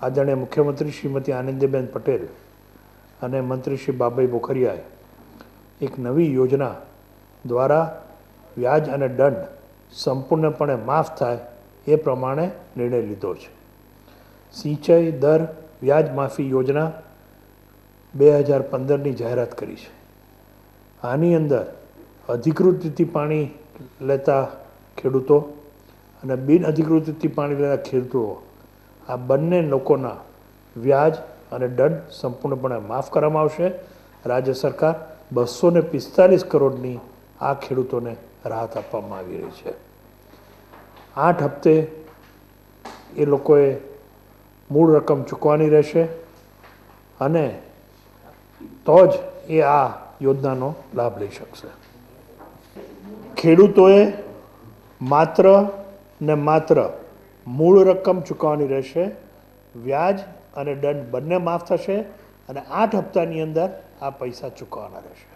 આદરણીય મુખ્યમંત્રી શ્રીમતી આનંદીબેન પટેલ અને મંત્રી શ્રી બાબાઈ બોખરિયાએ એક નવી યોજના દ્વારા વ્યાજ અને દંડ સંપૂર્ણપણે માફ થાય એ પ્રમાણે નિર્ણય લીધો છે. સિંચાઈ દર વ્યાજ માફી યોજના 2015ની જાહેરાત કરી છે. આની અંદર અધિકૃત રીતે પાણી લેતા ખેડૂતો અને બિન અધિકૃત રીતે પાણી લેતા ખેડૂતો આ બંને લોકોના વ્યાજ અને દંડ સંપૂર્ણપણે માફ કરવામાં આવશે. રાજ્ય સરકાર 245 કરોડની આ ખેડૂતોને રાહત આપવામાં આવી રહી છે. 8 હપ્તે એ લોકોએ મૂળ રકમ ચૂકવવાની રહેશે અને તો જ એ આ યોજનાનો લાભ લઈ શકશે. ખેડૂતોએ માત્ર ને માત્ર મૂળ રકમ ચૂકવવાની રહેશે. વ્યાજ અને દંડ બંને માફ થશે અને 8 હપ્તાની અંદર આ પૈસા ચૂકવવાના રહેશે.